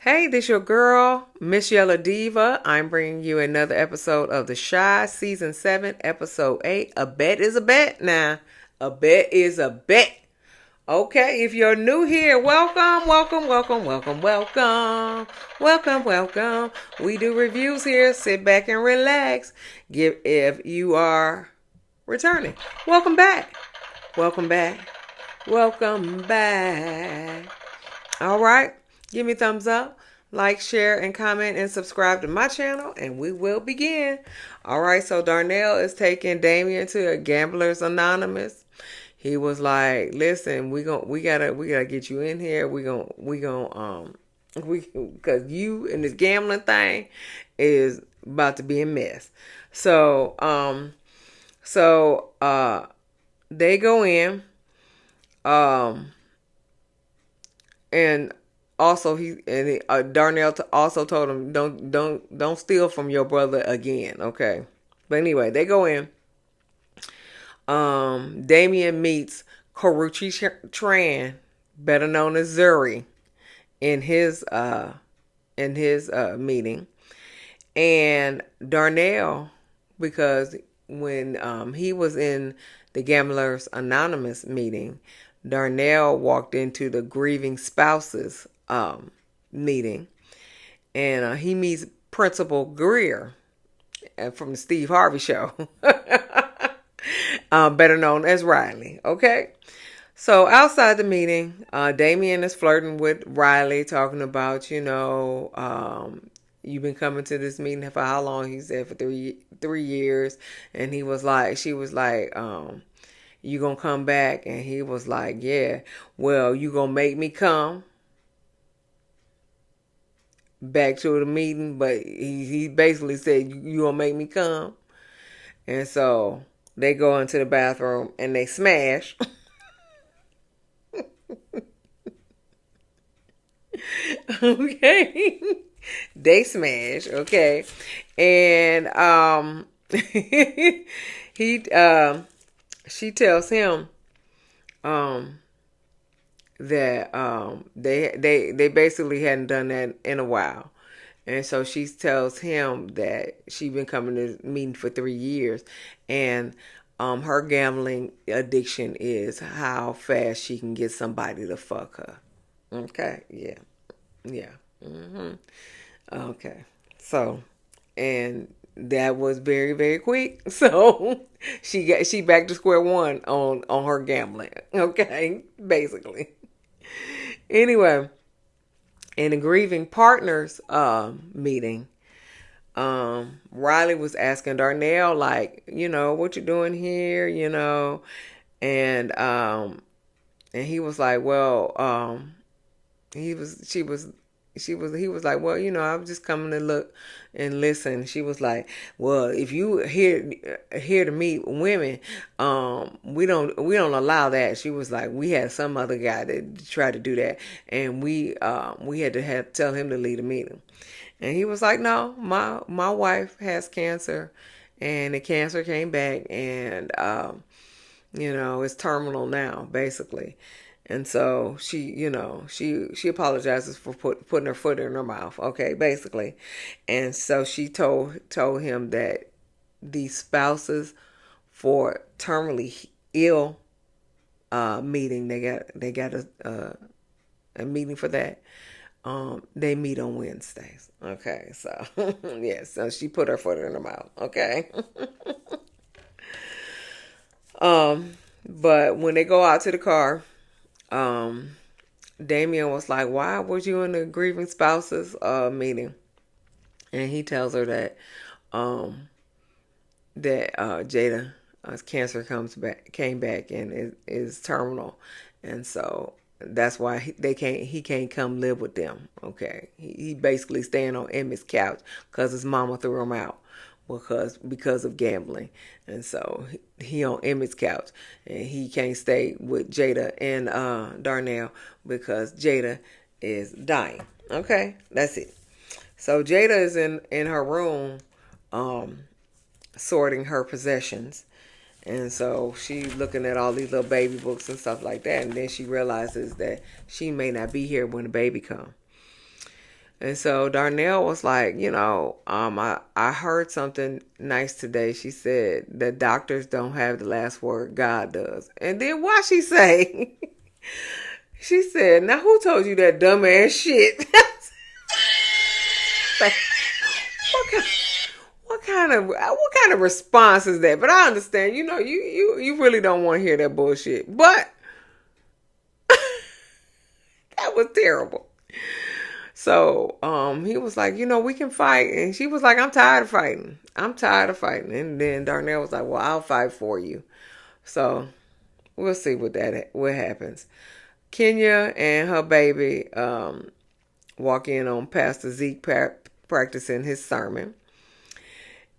Hey, this your girl, msyelladiva. I'm bringing you another episode of The Shy, Season 7, Episode 8. A bet is a bet now. A bet is a bet. Okay, if you're new here, welcome, welcome, welcome, welcome, welcome, welcome, welcome. We do reviews here. Sit back and relax. If you are returning, welcome back. Welcome back. Welcome back. All right. Give me a thumbs up, like, share, and comment, and subscribe to my channel, and we will begin. All right. So Darnell is taking Damien to a Gamblers Anonymous. He was like, "Listen, we gotta get you in here. Because you and this gambling thing is about to be a mess." So they go in. Um, and also Darnell also told him don't steal from your brother again. Okay, but anyway, they go in. Damien meets Karuchi Tran, better known as Zuri, in his meeting, and Darnell, because when he was in the Gamblers Anonymous meeting, Darnell walked into the grieving spouses meeting, and he meets Principal Greer from the Steve Harvey Show, better known as Riley. Okay, so outside the meeting, Damien is flirting with Riley, talking about, you've been coming to this meeting for how long? He said for three years, and she was like, you gonna come back? And he was like, yeah. Well, you gonna make me come back to the meeting? But he basically said, you gonna make me come? And so they go into the bathroom and they smash. Okay. They smash. Okay. And he she tells him um that they basically hadn't done that in a while. And so she tells him that she's been coming to this meeting for 3 years, and her gambling addiction is how fast she can get somebody to fuck her. Okay, yeah, yeah. Okay, so, and that was very very quick. So she back to square one on her gambling. Okay, basically. Anyway, in the grieving partners meeting, Riley was asking Darnell, like, what you doing here, and he was like, well, he was he was like, well, I was just coming to look and listen. She was like, well, if you here to meet women, we don't allow that. She was like, we had some other guy that tried to do that, and we had to tell him to leave the meeting. And he was like, no, my wife has cancer, and the cancer came back, and it's terminal now, basically. And so she apologizes for putting her foot in her mouth, okay, basically. And so she told him that the spouses for terminally ill meeting, they got a meeting for that. They meet on Wednesdays. Okay, so yeah, so she put her foot in her mouth. Okay. But when they go out to the car, um, Damien was like, "Why was you in the grieving spouses meeting?" And he tells her that um, Jada's cancer came back and is terminal, and so that's why he can't come live with them. Okay, he basically staying on Emmy's couch because his mama threw him out because of gambling, and so he on Emmett's couch, and he can't stay with Jada and Darnell because Jada is dying. Okay, that's it. So Jada is in her room, um, sorting her possessions, and so she looking at all these little baby books and stuff like that, and then she realizes that she may not be here when the baby come. And so Darnell was like, I heard something nice today. She said that doctors don't have the last word, God does. And then why she say, she said, now who told you that dumbass shit? Like, what kind, what kind of response is that? But I understand, you really don't want to hear that bullshit. But that was terrible. So he was like, we can fight. And she was like, I'm tired of fighting. I'm tired of fighting. And then Darnell was like, well, I'll fight for you. So we'll see what happens. Kenya and her baby walk in on Pastor Zeke practicing his sermon.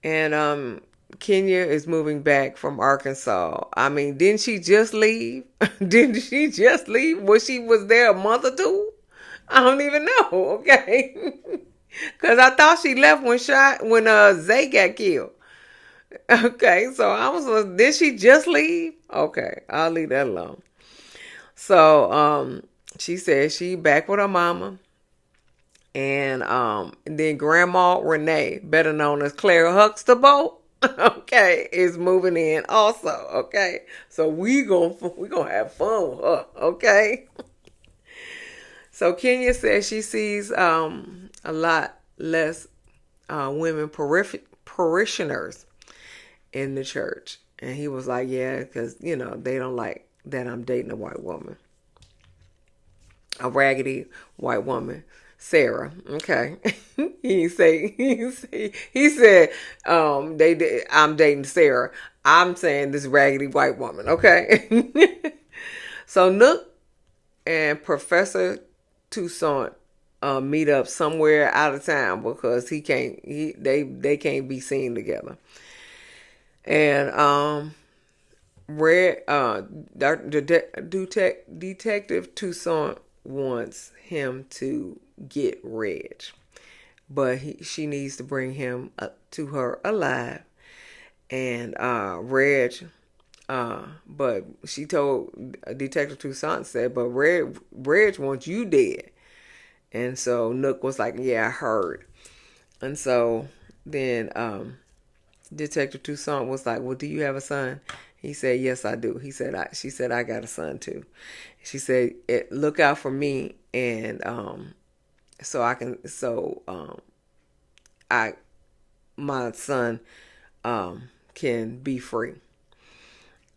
And Kenya is moving back from Arkansas. I mean, didn't she just leave? Didn't she just leave? She was there a month or two? I don't even know, okay? Because I thought she left when Zay got killed. Okay, so I was like, did she just leave? Okay, I'll leave that alone. So she said she back with her mama. And then Grandma Renee, better known as Clara Huxtable, okay, is moving in also, okay? So we gonna have fun with her, okay? So Kenya says she sees a lot less women parishioners in the church. And he was like, yeah, because, they don't like that I'm dating a white woman. A raggedy white woman. Sarah, okay. he said, I'm dating Sarah. I'm saying this raggedy white woman, okay. So Nuck and Professor Toussaint meet up somewhere out of town because they can't be seen together. And Detective Toussaint wants him to get Reg, but she needs to bring him to her alive. And Reg, but she told Detective Toussaint said, but Reg wants you dead. And so Nuck was like, yeah, I heard. And so then Detective Toussaint was like, well, do you have a son? He said, yes, I do. She said, I got a son too. She said, look out for me, and my son can be free.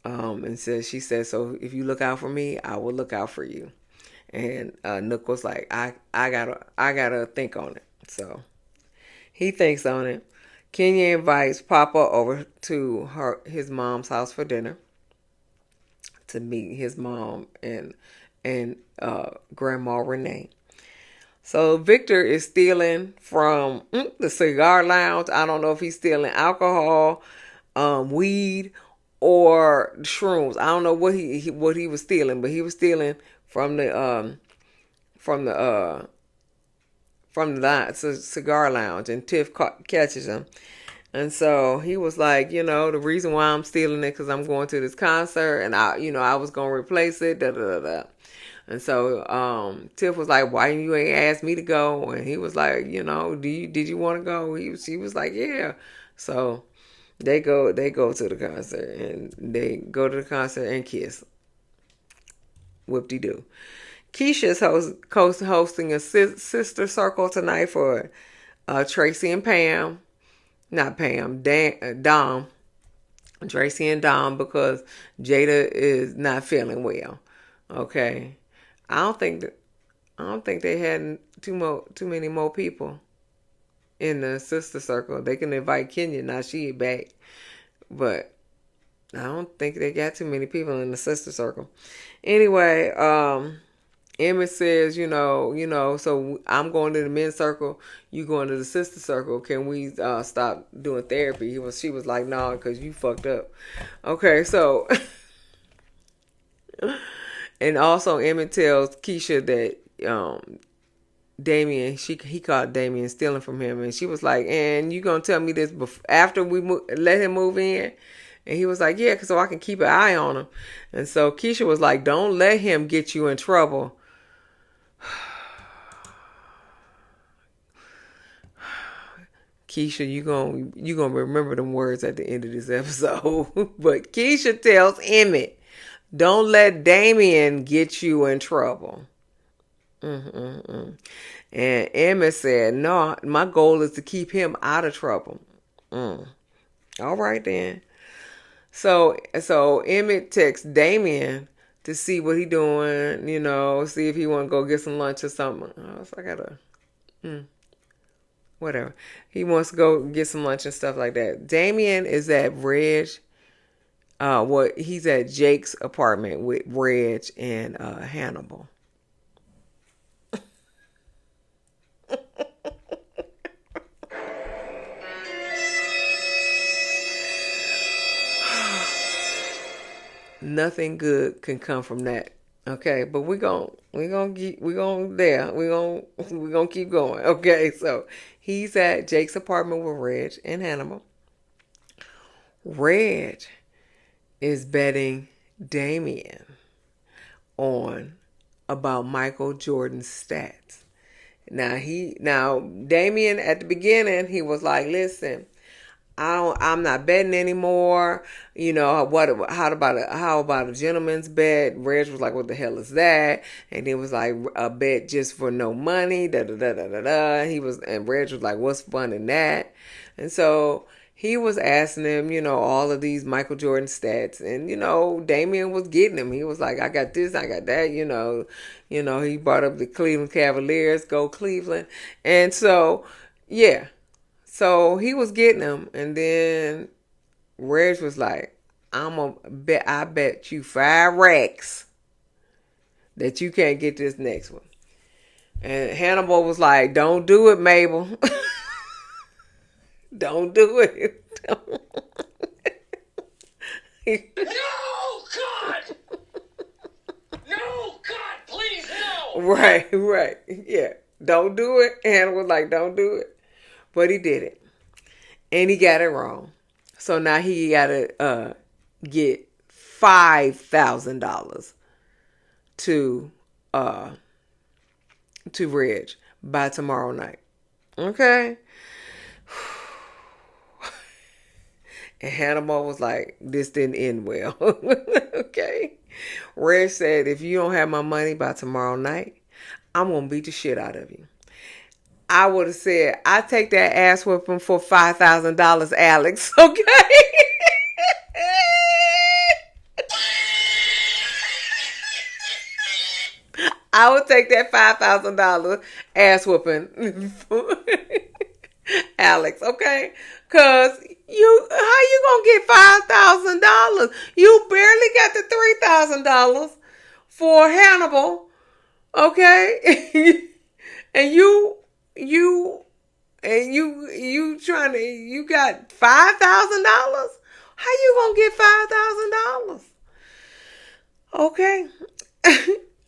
And she said, so if you look out for me, I will look out for you. And Nuck was like, I gotta think on it. So he thinks on it. Kenya invites Papa over to his mom's house for dinner to meet his mom and Grandma Renee. So Victor is stealing from the cigar lounge. I don't know if he's stealing alcohol, weed, or shrooms. I don't know what he was stealing, but he was stealing from the cigar lounge, and Tiff catches him. And so he was like, the reason why I'm stealing it because I'm going to this concert, and I was going to replace it, da da da. And so Tiff was like, why you ain't asked me to go? And he was like, did you want to go? She was like, yeah. So they go to the concert, and they go to the concert and kiss. Whoop-de-doo. Keisha's hosting a sister circle tonight for Tracy and Pam. Not Pam, Dom. Tracy and Dom, because Jada is not feeling well. Okay. I don't think they had too many more people in the sister circle. They can invite Kenya, now she back. But I don't think they got too many people in the sister circle. Anyway, Emmett says, so I'm going to the men's circle, you going to the sister circle. Can we stop doing therapy? She was like, no, because you fucked up. Okay, so and also Emmett tells Keisha that Damien, he caught Damien stealing from him, and she was like, and you gonna tell me this after we let him move in? And he was like, yeah, so I can keep an eye on him. And so Keisha was like, don't let him get you in trouble. Keisha, you gonna remember them words at the end of this episode. But Keisha tells Emmett, "Don't let Damien get you in trouble." Mm-mm-mm. And Emmett said, "No, my goal is to keep him out of trouble." Mm. All right then. So Emmett texts Damien to see what he doing, see if he want to go get some lunch or something. Oh, so I gotta, whatever. He wants to go get some lunch and stuff like that. Damien is at Reg. He's at Jake's apartment with Reg and Hannibal. Nothing good can come from that. Okay, but we're gonna keep going. Okay, so he's at Jake's apartment with Reg and Hannibal. Reg is betting Damien on about Michael Jordan's stats. Now Damien at the beginning he was like, "Listen, I'm not betting anymore. How about a gentleman's bet?" Reg was like, "What the hell is that?" And it was like a bet just for no money. Da da da da da da. And Reg was like, "What's fun in that?" And so he was asking him, all of these Michael Jordan stats, and Damien was getting him. He was like, "I got this, I got that." He brought up the Cleveland Cavaliers, go Cleveland, and so yeah. So he was getting them, and then Reg was like, I bet you 5 racks that you can't get this next one." And Hannibal was like, "Don't do it, Mabel." Don't do it. No, God! No, God, please, no! Right. Yeah. Don't do it. Hannibal was like, "Don't do it." But he did it. And he got it wrong. So now he got to get $5,000 to Reg by tomorrow night. Okay? And Hannibal was like, "This didn't end well." Okay? Reg said, "If you don't have my money by tomorrow night, I'm going to beat the shit out of you." I would have said, "I take that ass whipping for $5,000, Alex." Okay? I would take that $5,000 ass whooping for Alex, okay? Cause how you gonna get $5,000? You barely got the $3,000 for Hannibal, okay? And you got $5,000? How you gonna get $5,000? Okay.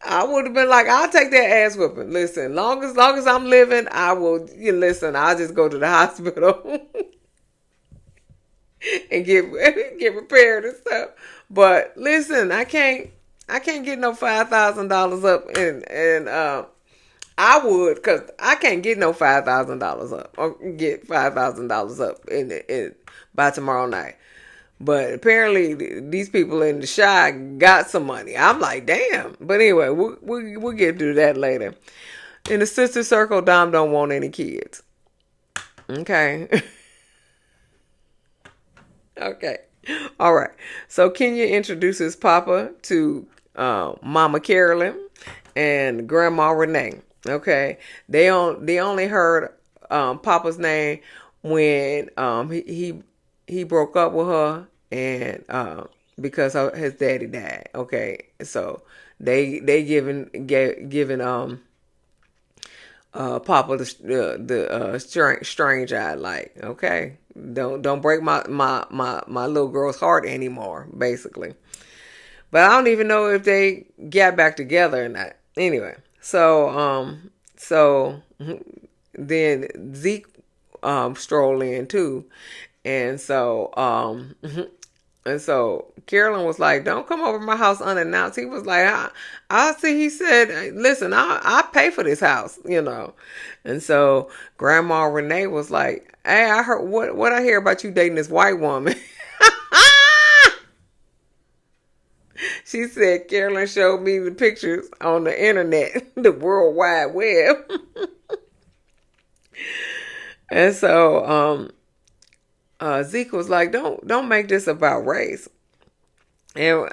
I would have been like, "I'll take that ass whipping. Listen, long as I'm living, I will. Listen, I'll just go to the hospital and get repaired and stuff." But listen, I can't get no $5,000 up, and I would, because I can't get no $5,000 up or get $5,000 up in by tomorrow night. But apparently these people in the Shy got some money. I'm like, damn. But anyway, we'll get to that later. In the sister circle, Dom don't want any kids. Okay. Okay. All right. So Kenya introduces Papa to Mama Carolyn and Grandma Renee. Okay. They only heard Papa's name when he broke up with her, and because his daddy died. Okay, so they giving Papa the strange eye, like, okay, don't break my little girl's heart anymore, basically. But I don't even know if they got back together or not. Anyway, so then Zeke stroll in too. And so And so Carolyn was like, don't come over to my house unannounced. He was like, I see. He said, listen, I pay for this house. And so Grandma Renee was like, hey, I heard what I hear about you dating this white woman. She said Carolyn showed me the pictures on the internet, the World Wide Web. And so Zeke was like, don't make this about race. And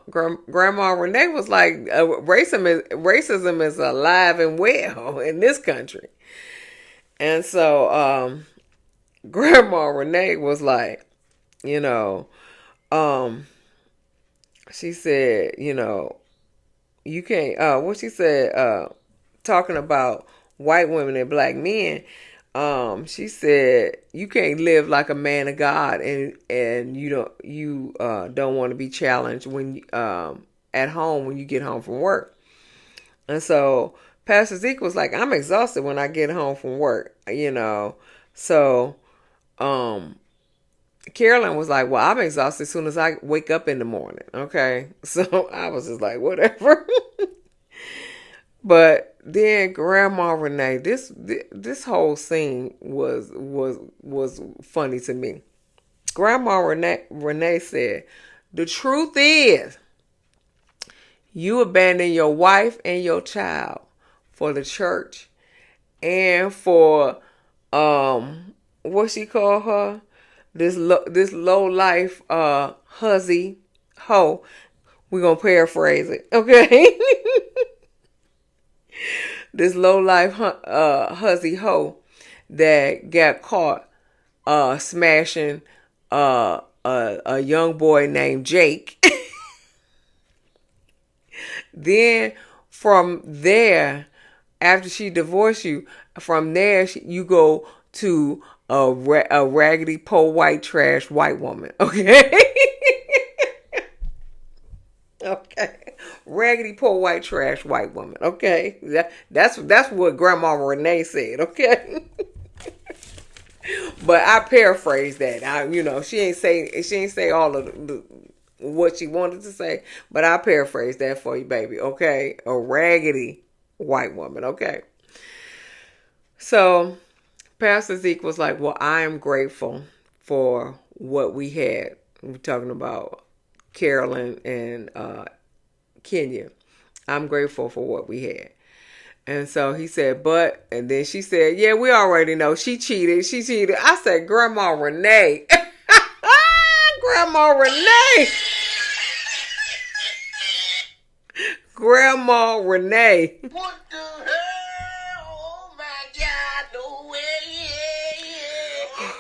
Grandma Renee was like, racism is alive and well in this country. And so Grandma Renee was like, you know, she said, you can't, what she said, talking about white women and black men, she said you can't live like a man of God, and you don't want to be challenged when at home when you get home from work. And so Pastor Zeke was like, I'm exhausted when I get home from work. So Carolyn was like, well, I'm exhausted as soon as I wake up in the morning. Okay. So I was just like, whatever. But then Grandma Renee, this whole scene was funny to me. Grandma Renee said, the truth is, you abandon your wife and your child for the church and for what she called her, this low life hussy hoe. We're gonna paraphrase it, okay? This low life hussy hoe that got caught smashing a young boy named Jake. Then from there, after she divorced you, from there you go to a raggedy poor white trash white woman. Okay. Okay. Raggedy poor white trash white woman. Okay. That's what Grandma Renee said. Okay. But I paraphrased that. She ain't say all of what she wanted to say, but I paraphrased that for you, baby. Okay. A raggedy white woman. Okay. So Pastor Zeke was like, well, I am grateful for what we had. We're talking about Carolyn and Kenya. I'm grateful for what we had. And so he said, and then she said, yeah, we already know she cheated. I said, Grandma Renee. Grandma Renee. Grandma Renee. What the hell? Oh my God, no way. Yeah.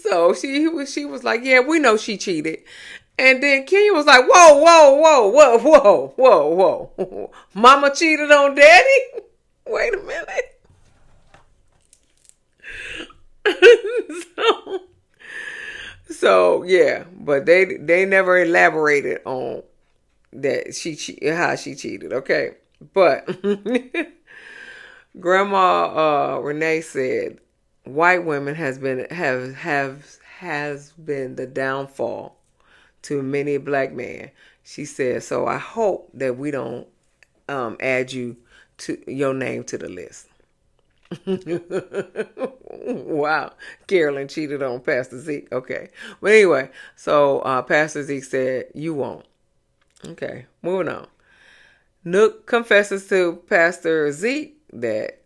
So she was like, yeah, we know she cheated. And then Kenya was like, whoa, whoa, whoa, whoa, whoa, whoa, whoa. Mama cheated on daddy? Wait a minute. So yeah, but they never elaborated on that how she cheated, okay? But Grandma Renee said white women has been the downfall to many black men. She said, so I hope that we don't add your name to the list. Wow. Carolyn cheated on Pastor Zeke. Okay. But anyway, so Pastor Zeke said, you won't. Okay. Moving on. Nuck confesses to Pastor Zeke that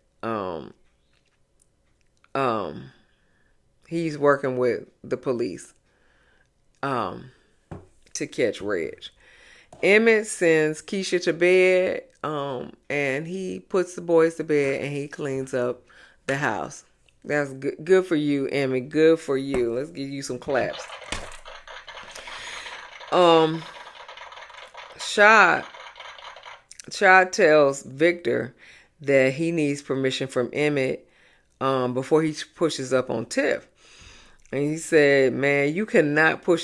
he's working with the police to catch Reg. Emmett sends Keisha to bed, and he puts the boys to bed and he cleans up the house. That's good for you, Emmett. Good for you. Let's give you some claps. Shad tells Victor that he needs permission from Emmett before he pushes up on Tiff. And he said, man, you cannot go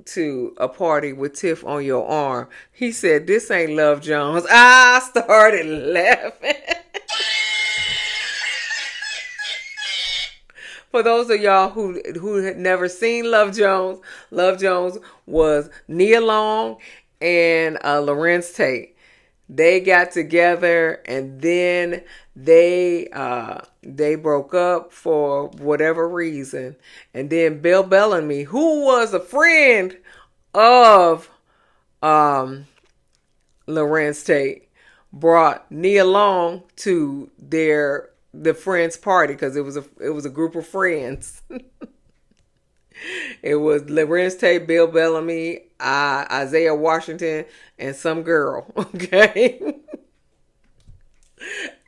to a party with Tiff on your arm. He said, this ain't Love Jones. I started laughing. For those of y'all who had never seen Love Jones was Nia Long and Lorenz Tate. They got together and then they broke up for whatever reason. And then Bill Bellamy, who was a friend of Lorenz Tate, brought Nia Long to the friends party because it was a group of friends. It was Lorenz Tate, Bill Bellamy, Isaiah Washington, and some girl. Okay.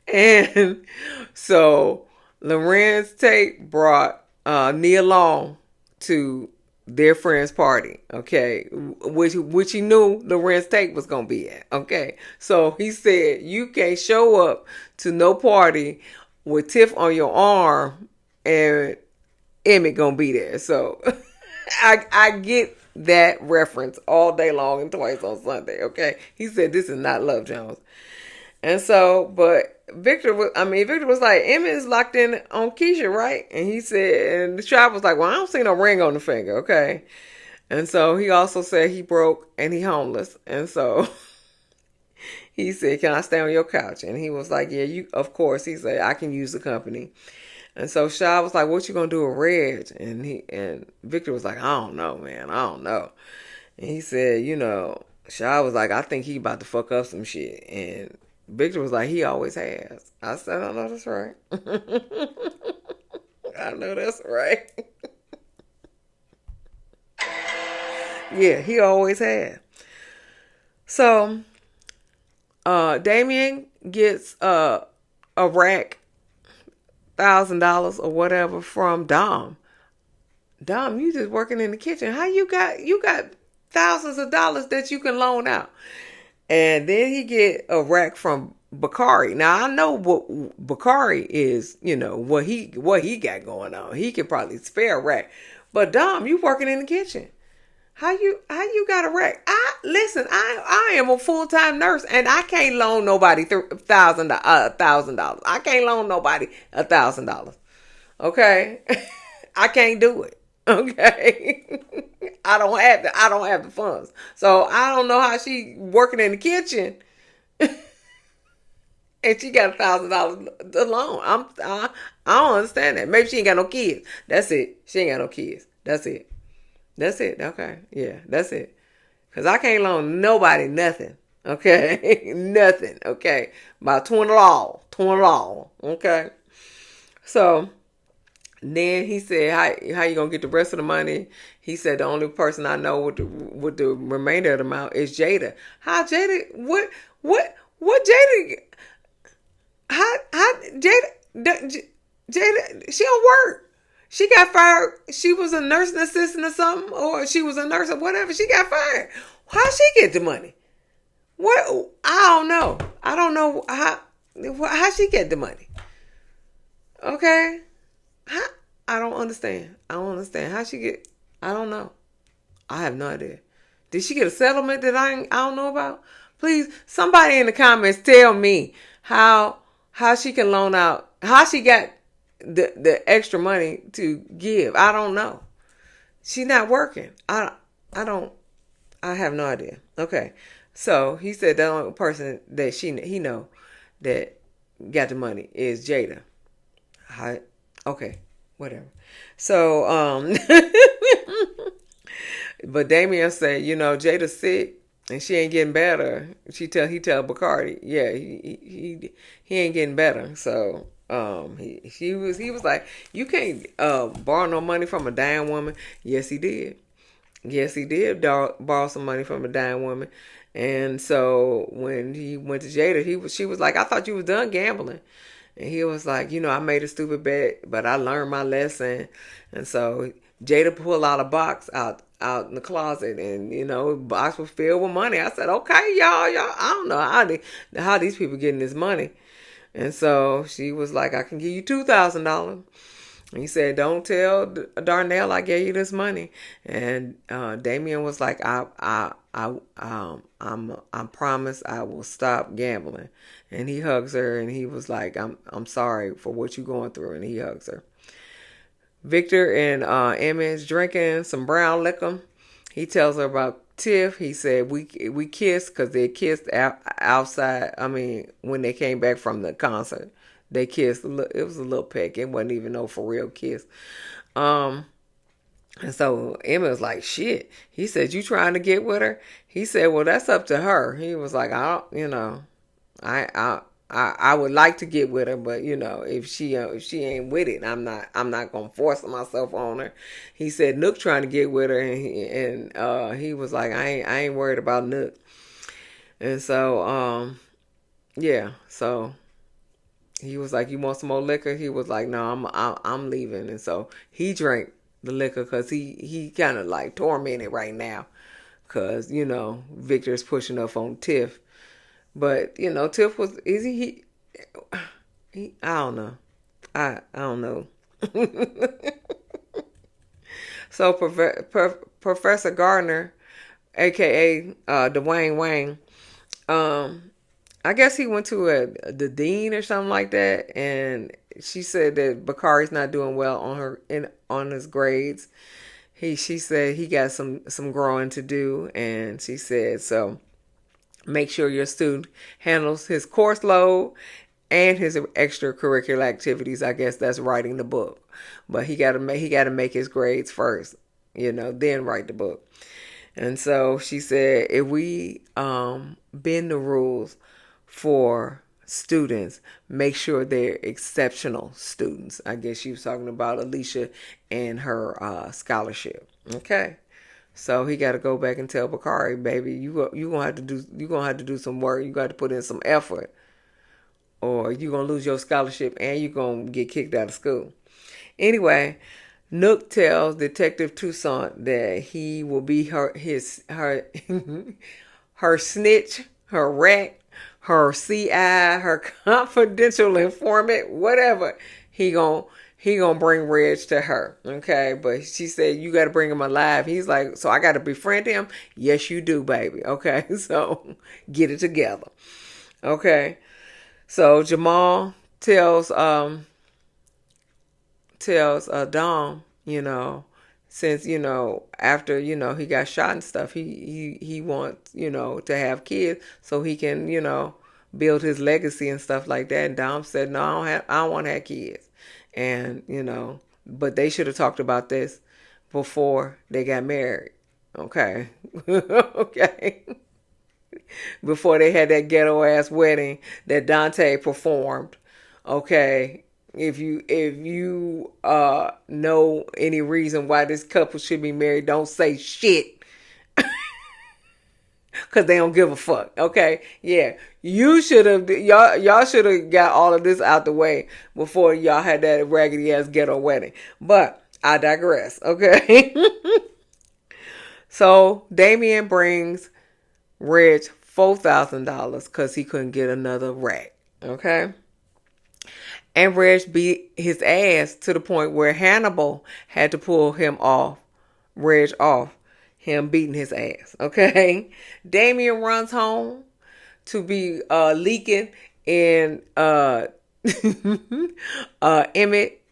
And so Lorenz Tate brought Nia Long to their friend's party, okay, which he knew Lorenz Tate was gonna be at, okay. So he said, "You can't show up to no party with Tiff on your arm and Emmett gonna be there." So I get that reference all day long and twice on Sunday, okay. He said this is not Love Jones. And so, but Victor was like, Emmett is locked in on Keisha, right? And he said, and the tribe was like, well, I don't see no ring on the finger, okay? And so he also said he broke and he homeless. And so he said, can I stay on your couch? And he was like, yeah, you, of course. He said, I can use the company. And so Shy was like, what you gonna do with Reg? And Victor was like, I don't know, man. I don't know. And he said, Shy was like, I think he about to fuck up some shit. And Victor was like, he always has. I said, I know that's right. I know that's right. Yeah, he always had. So, Damien gets a rack, $1,000 or whatever from Dom. Dom, you just working in the kitchen. How you got thousands of dollars that you can loan out? And then he get a rack from Bakari. Now I know what Bakari is, what he got going on. He could probably spare a rack. But Dom, you working in the kitchen. How you got a rack? I am a full-time nurse and I can't loan nobody $1,000. I can't loan nobody $1,000. Okay? I can't do it. Okay. I don't have the funds. So I don't know how she working in the kitchen and she got $1,000 to loan. I don't understand that. Maybe she ain't got no kids. That's it. She ain't got no kids. That's it. Okay. Yeah, that's it. Cause I can't loan nobody nothing. Okay. Nothing. Okay. About $20. Okay. So then he said, how you gonna get the rest of the money? He said, the only person I know with the remainder of the amount is Jada. How Jada? What Jada? How Jada? Jada? She don't work. She got fired. She was a nursing assistant or something, or she was a nurse or whatever. She got fired. How she get the money? What? I don't know. I don't know how she get the money. Okay. I don't understand. How she get. I don't know. I have no idea. Did she get a settlement that I don't know about? Please, somebody in the comments tell me how she can loan out. How she got the extra money to give. I don't know. She's not working. I have no idea. Okay. So he said the only person that he know that got the money is Jada. Okay. Whatever. So, but Damien said, Jada's sick and she ain't getting better. He tell Bacardi, yeah, he ain't getting better. So, he was like, you can't borrow no money from a dying woman. Yes, he did. Borrow some money from a dying woman. And so when he went to Jada, she was like, I thought you was done gambling. And he was like, I made a stupid bet, but I learned my lesson. And so Jada pulled out a box out in the closet, and the box was filled with money. I said, okay, y'all, I don't know how these people getting this money. And so she was like, I can give you $2,000. And he said, don't tell Darnell I gave you this money. And Damien was like, I promise I will stop gambling. And he hugs her and he was like, I'm sorry for what you're going through. And he hugs her. Victor and Emmett drinking some brown liquor. He tells her about Tiff. He said we kissed because they kissed outside. I mean, when they came back from the concert, they kissed. It was a little peck. It wasn't even no for real kiss. Um, and so Emma was like, "Shit." He said, "You trying to get with her?" He said, "Well, that's up to her." He was like, "I, I, I, I would like to get with her, but if she ain't with it, I'm not gonna force myself on her." He said Nook trying to get with her, and he was like, I ain't worried about Nook." And so yeah, so he was like, "You want some more liquor?" He was like, "No, I'm leaving." And so he drank the liquor because he kind of like tormented right now because Victor's pushing up on Tiff. But Tiff was is he I don't know. I don't know. So Professor Gardner, aka Dwayne Wayne, um, I guess he went to the dean or something like that, and she said that Bakari's not doing well on his grades. She said he got some growing to do, and she said so. Make sure your student handles his course load and his extracurricular activities. I guess that's writing the book, but he got to make his grades first, then write the book. And so she said, if we bend the rules for students, make sure they're exceptional students. I guess she was talking about Alicia and her scholarship. Okay. So he got to go back and tell Bakari, baby, you gonna have to do some work. You got to put in some effort, or you gonna lose your scholarship and you gonna get kicked out of school. Anyway, Nook tells Detective Toussaint that he will be her her snitch, her rat, her CI, her confidential informant, whatever. He gonna bring Reg to her, okay? But she said you got to bring him alive. He's like, so I got to befriend him? Yes, you do, baby. Okay, so get it together. Okay, so Jamal tells Dom, since after he got shot and stuff, he wants to have kids so he can build his legacy and stuff like that. And Dom said, no, I don't want to have kids, and but they should have talked about this before they got married. Okay, okay. Before they had that ghetto ass wedding that Dante performed. Okay, if you know any reason why this couple should be married, don't say shit because they don't give a fuck. Okay, yeah, y'all should have got all of this out the way before y'all had that raggedy ass ghetto wedding. But I digress. Okay, so Damien brings Reg $4,000 because he couldn't get another rat. Okay. And Reg beat his ass to the point where Hannibal had to pull Reg off, him beating his ass. Okay. Damien runs home to be leaking in Emmett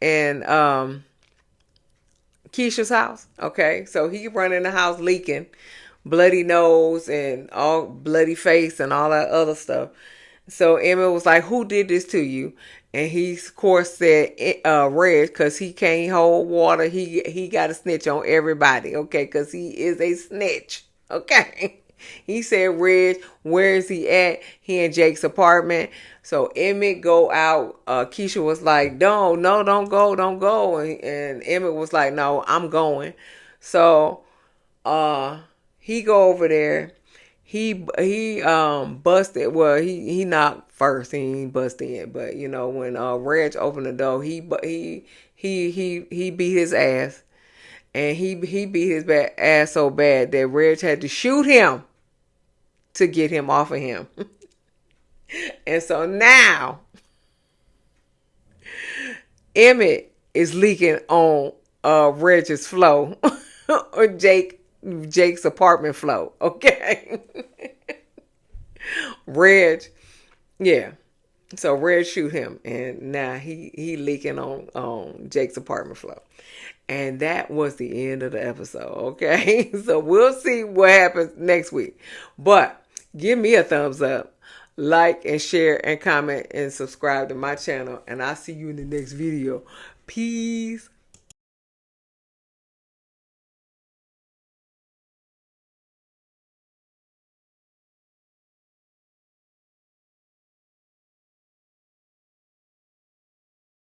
and Keisha's house. Okay. So he run in the house leaking, bloody nose and all bloody face and all that other stuff. So Emmett was like, who did this to you? And he, of course, said Reg, because he can't hold water. He got a snitch on everybody, okay, because he is a snitch, okay. He said, Reg, where is he at? He in Jake's apartment. So Emmett go out. Keisha was like, don't go. And Emmett was like, no, I'm going. So he go over there. He busted. Well, he knocked first. He ain't bust in, but when Reg opened the door, he beat his ass, and he beat his ass so bad that Reg had to shoot him to get him off of him. And so now Emmett is leaking on Reg's flow or Jake's apartment flow. Okay. Reg, yeah. So Red shoot him, and now he leaking on Jake's apartment floor. And that was the end of the episode. Okay, so we'll see what happens next week. But give me a thumbs up, like and share and comment and subscribe to my channel. And I'll see you in the next video. Peace.